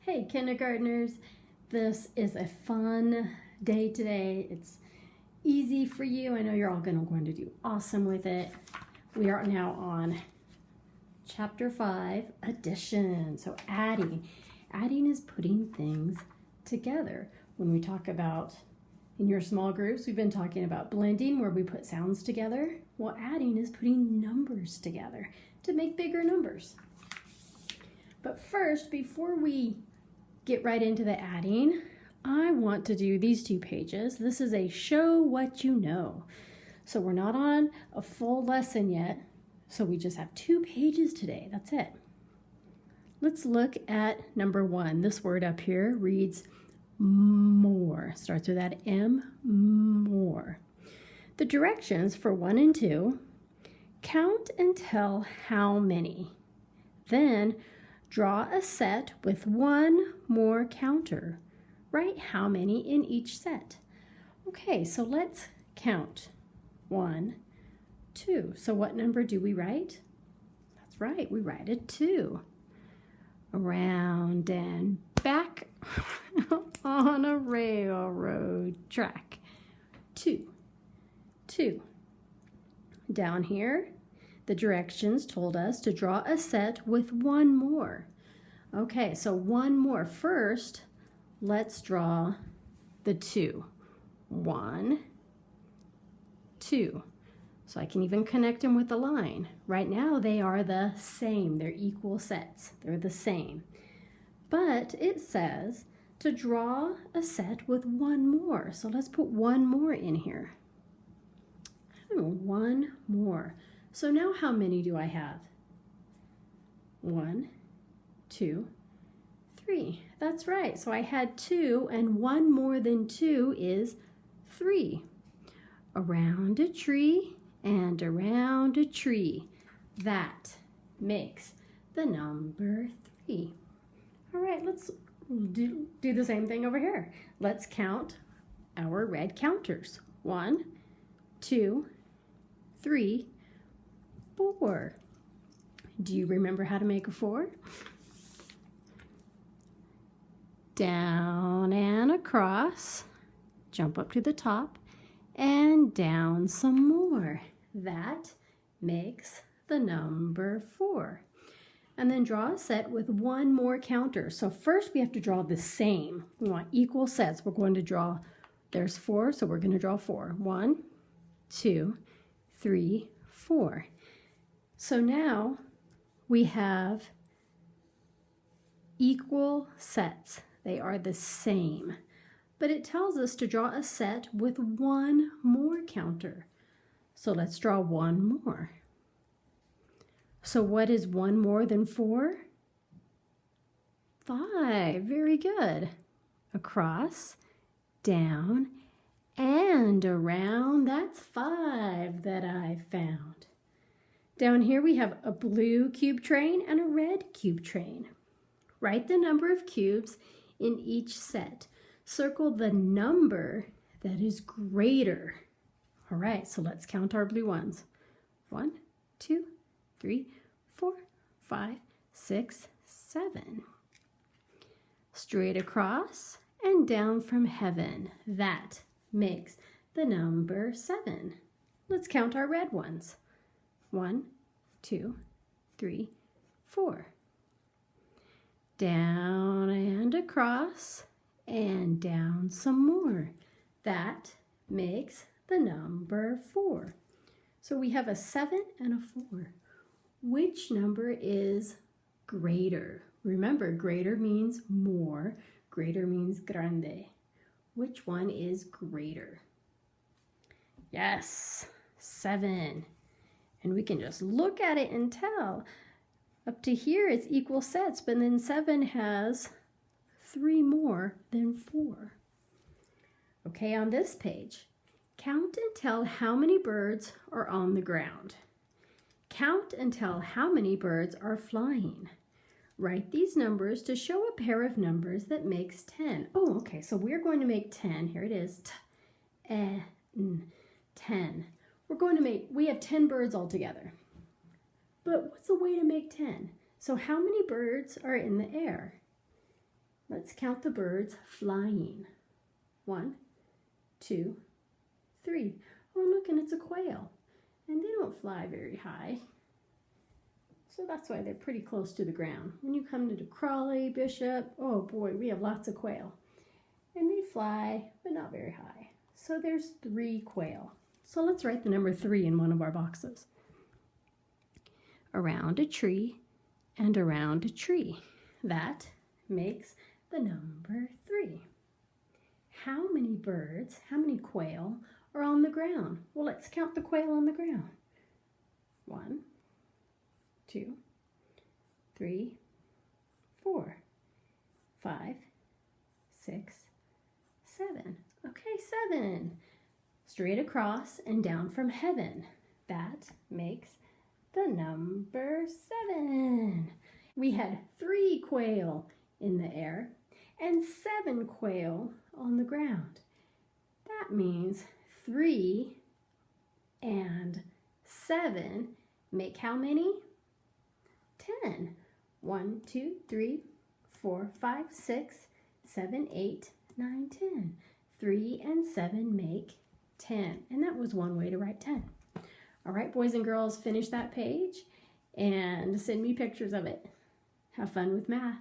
Hey kindergartners, this is a fun day today. It's easy for you. I know you're all going to do awesome with it. We are now on chapter 5, addition. So adding. Adding is putting things together. When we talk about in your small groups, we've been talking about blending where we put sounds together. Well, adding is putting numbers together to make bigger numbers. But first, before we get right into the adding, I want to do these 2 pages. This is a show what you know. So we're not on a full lesson yet. So we just have 2 pages today. That's it. Let's look at number 1. This word up here reads more. Starts with that M, more. The directions for 1 and 2, count and tell how many. Then draw a set with 1 more counter. Write how many in each set. Okay, so let's count. 1, 2. So what number do we write? That's right, we write a 2. Around and back on a railroad track. 2, 2. Down here, the directions told us to draw a set with 1 more. Okay, so 1 more. First, let's draw the 2. 1, 2. So I can even connect them with a line. Right now, they are the same. They're equal sets. They're the same. But it says to draw a set with 1 more. So let's put 1 more in here. 1 more. So now how many do I have? 1, 2, 3. That's right. So I had 2, and 1 more than 2 is 3. Around a tree and around a tree. That makes the number 3. All right, let's do the same thing over here. Let's count our red counters. 1, 2, 3, 4. Do you remember how to make a 4? Down and across, jump up to the top, and down some more. That makes the number 4. And then draw a set with 1 more counter. So first we have to draw the same. We want equal sets. We're going to draw, there's 4, so we're going to draw 4. 1, 2, 3, 4. So now we have equal sets. They are the same. But it tells us to draw a set with 1 more counter. So let's draw 1 more. So what is 1 more than 4? 5. Very good. Across, down, and around. That's 5 that I found. Down here we have a blue cube train and a red cube train. Write the number of cubes in each set. Circle the number that is greater. All right, so let's count our blue ones. 1, 2, 3, 4, 5, 6, 7. Straight across and down from heaven. That makes the number 7. Let's count our red ones. 1, 2, 3, 4. Down and across and down some more. That makes the number 4. So we have a 7 and a 4. Which number is greater? Remember, greater means more. Greater means grande. Which one is greater? Yes, 7. And we can just look at it and tell. Up to here it's equal sets, but then 7 has 3 more than 4. Okay, on this page, count and tell how many birds are on the ground. Count and tell how many birds are flying. Write these numbers to show a pair of numbers that makes 10. Oh, okay, so we're going to make 10. Here it is. 10. We have 10 birds altogether. But what's the way to make 10? So how many birds are in the air? Let's count the birds flying. 1, 2, 3. Oh, look, and it's a quail. And they don't fly very high. So that's why they're pretty close to the ground. When you come to the Crawley, Bishop, oh boy, we have lots of quail. And they fly, but not very high. So there's 3 quail. So let's write the number 3 in one of our boxes. Around a tree and around a tree. That makes the number 3. How many birds, how many quail are on the ground? Well, let's count the quail on the ground. 1, 2, 3, 4, 5, 6, 7. Okay, 7. Straight across and down from heaven. That makes the number 7. We had 3 quail in the air and 7 quail on the ground. That means 3 and 7 make how many? 10. 1, 2, 3, 4, 5, 6, 7, 8, 9, 10. 3 and 7 make 10. And that was one way to write 10. All right, boys and girls, finish that page and send me pictures of it. Have fun with math.